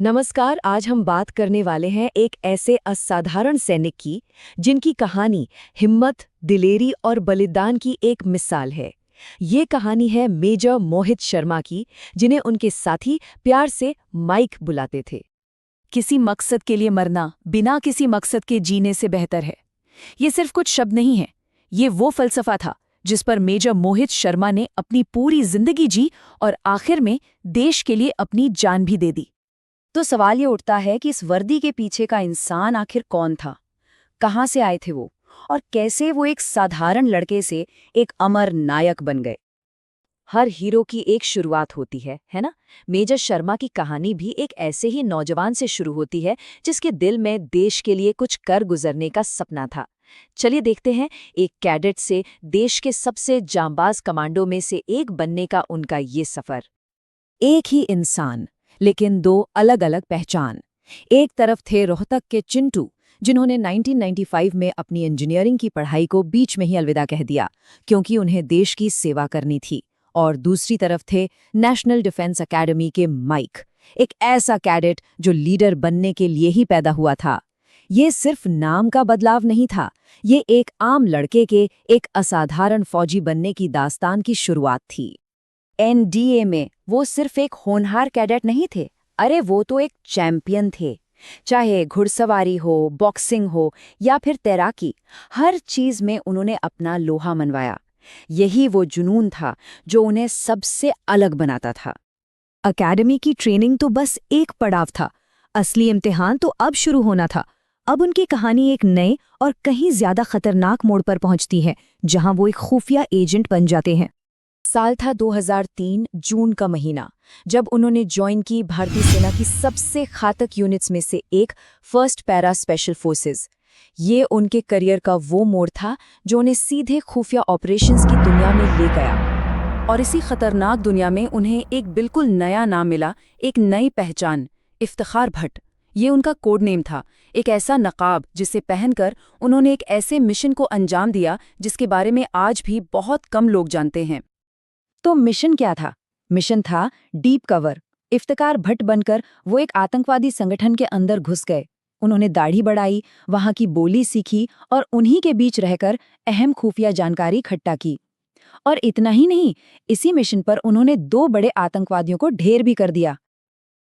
नमस्कार। आज हम बात करने वाले हैं एक ऐसे असाधारण सैनिक की जिनकी कहानी हिम्मत, दिलेरी और बलिदान की एक मिसाल है। ये कहानी है मेजर मोहित शर्मा की, जिन्हें उनके साथी प्यार से माइक बुलाते थे। किसी मकसद के लिए मरना बिना किसी मकसद के जीने से बेहतर है। ये सिर्फ कुछ शब्द नहीं है, ये वो फलसफा था जिस पर मेजर मोहित शर्मा ने अपनी पूरी जिंदगी जी और आखिर में देश के लिए अपनी जान भी दे दी। तो सवाल ये उठता है कि इस वर्दी के पीछे का इंसान आखिर कौन था, कहाँ से आए थे वो, और कैसे वो एक साधारण लड़के से एक अमर नायक बन गए। हर हीरो की एक शुरुआत होती है ना? मेजर शर्मा की कहानी भी एक ऐसे ही नौजवान से शुरू होती है जिसके दिल में देश के लिए कुछ कर गुजरने का सपना था। चलिए देखते हैं एक कैडेट से देश के सबसे जांबाज कमांडो में से एक बनने का उनका ये सफर। एक ही इंसान, लेकिन दो अलग अलग पहचान। एक तरफ थे रोहतक के चिंटू, जिन्होंने 1995 में अपनी इंजीनियरिंग की पढ़ाई को बीच में ही अलविदा कह दिया क्योंकि उन्हें देश की सेवा करनी थी। और दूसरी तरफ थे नेशनल डिफेंस एकेडमी के माइक, एक ऐसा कैडेट जो लीडर बनने के लिए ही पैदा हुआ था। ये सिर्फ नाम का बदलाव नहीं था, ये एक आम लड़के के एक असाधारण फौजी बनने की दास्तान की शुरुआत थी। एनडीए में वो सिर्फ एक होनहार कैडेट नहीं थे, अरे वो तो एक चैंपियन थे। चाहे घुड़सवारी हो, बॉक्सिंग हो या फिर तैराकी, हर चीज में उन्होंने अपना लोहा मनवाया। यही वो जुनून था जो उन्हें सबसे अलग बनाता था। एकेडमी की ट्रेनिंग तो बस एक पड़ाव था, असली इम्तिहान तो अब शुरू होना था। अब उनकी कहानी एक नए और कहीं ज्यादा खतरनाक मोड़ पर पहुंचती है, जहां वो एक खुफिया एजेंट बन जाते हैं। साल था 2003, जून का महीना, जब उन्होंने ज्वाइन की भारतीय सेना की सबसे घातक यूनिट्स में से एक, फर्स्ट पैरा स्पेशल फोर्सेस। ये उनके करियर का वो मोड़ था जो उन्हें सीधे खुफिया ऑपरेशंस की दुनिया में ले गया। और इसी खतरनाक दुनिया में उन्हें एक बिल्कुल नया नाम मिला, एक नई पहचान, इफ्तिखार भट्ट। ये उनका कोड नेम था, एक ऐसा नकाब जिसे पहनकर उन्होंने एक ऐसे मिशन को अंजाम दिया जिसके बारे में आज भी बहुत कम लोग जानते हैं। तो मिशन क्या था? मिशन था डीप कवर। इफ्तिखार भट्ट बनकर वो एक आतंकवादी संगठन के अंदर घुस गए। उन्होंने दाढ़ी बढ़ाई, वहां की बोली सीखी और उन्हीं के बीच रहकर अहम खुफिया जानकारी इकट्ठा की। और इतना ही नहीं, इसी मिशन पर उन्होंने 2 बड़े आतंकवादियों को ढेर भी कर दिया।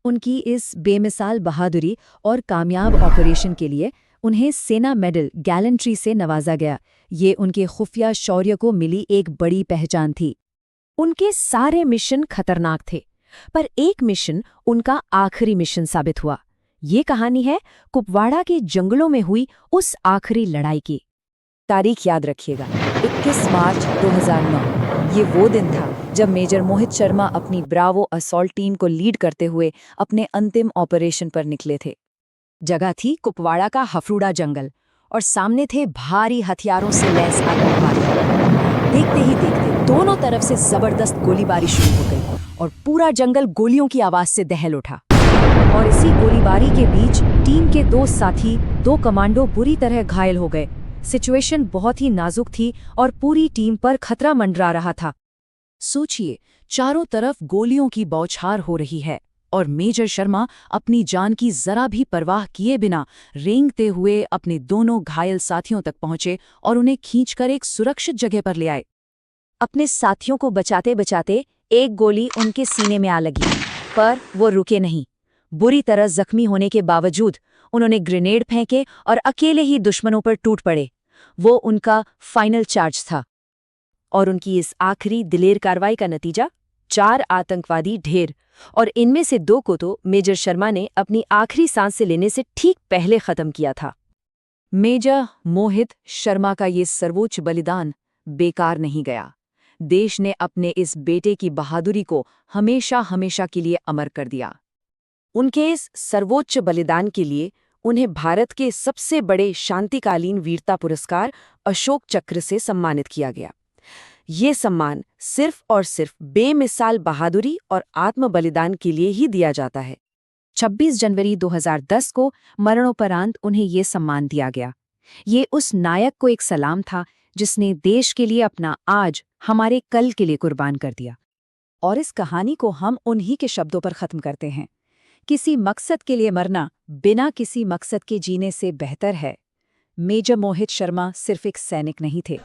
उनकी इस बेमिसाल बहादुरी और कामयाब ऑपरेशन के लिए उन्हें सेना मेडल गैलेंट्री से नवाजा गया। ये उनके खुफिया शौर्य को मिली एक बड़ी पहचान थी। उनके सारे मिशन खतरनाक थे, पर एक मिशन उनका आखिरी मिशन साबित हुआ। ये कहानी है कुपवाड़ा के जंगलों में हुई उस आखिरी लड़ाई की। तारीख याद रखिएगा, 21 मार्च 2009। ये वो दिन था जब मेजर मोहित शर्मा अपनी ब्रावो असॉल्ट टीम को लीड करते हुए अपने अंतिम ऑपरेशन पर निकले थे। जगह थी कुपवाड़ा का हफरूड़ा जंगल और सामने थे भारी हथियारों से लैस आतंकवादी। देखते ही देखते दोनों तरफ से जबरदस्त गोलीबारी शुरू हो गई और पूरा जंगल गोलियों की आवाज से दहल उठा। और इसी गोलीबारी के बीच टीम के 2 साथी, 2 कमांडो बुरी तरह घायल हो गए। सिचुएशन बहुत ही नाजुक थी और पूरी टीम पर खतरा मंडरा रहा था। सोचिए, चारों तरफ गोलियों की बौछार हो रही है और मेजर शर्मा अपनी जान की जरा भी परवाह किए बिना रेंगते हुए अपने दोनों घायल साथियों तक पहुंचे और उन्हें खींचकर एक सुरक्षित जगह पर ले आए। अपने साथियों को बचाते बचाते एक गोली उनके सीने में आ लगी, पर वो रुके नहीं। बुरी तरह जख्मी होने के बावजूद उन्होंने ग्रेनेड फेंके और अकेले ही दुश्मनों पर टूट पड़े। वो उनका फाइनल चार्ज था। और उनकी इस आखिरी दिलेर कार्रवाई का नतीजा 4 आतंकवादी ढेर, और इनमें से 2 को तो मेजर शर्मा ने अपनी आखिरी सांस से लेने से ठीक पहले खत्म किया था। मेजर मोहित शर्मा का ये सर्वोच्च बलिदान बेकार नहीं गया। देश ने अपने इस बेटे की बहादुरी को हमेशा हमेशा के लिए अमर कर दिया। उनके इस सर्वोच्च बलिदान के लिए उन्हें भारत के सबसे बड़े शांतिकालीन वीरता पुरस्कार अशोक चक्र से सम्मानित किया गया। ये सम्मान सिर्फ और सिर्फ बेमिसाल बहादुरी और आत्म बलिदान के लिए ही दिया जाता है। 26 जनवरी 2010 को मरणोपरांत उन्हें ये सम्मान दिया गया। ये उस नायक को एक सलाम था जिसने देश के लिए अपना आज हमारे कल के लिए कुर्बान कर दिया। और इस कहानी को हम उन्हीं के शब्दों पर खत्म करते हैं किसी मकसद के लिए मरना बिना किसी मकसद के जीने से बेहतर है। मेजर मोहित शर्मा सिर्फ एक सैनिक नहीं थे,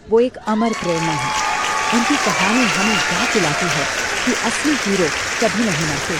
वो एक अमर प्रेरणा है। उनकी कहानी हमें याद दिलाती है कि असली हीरो कभी नहीं मरते,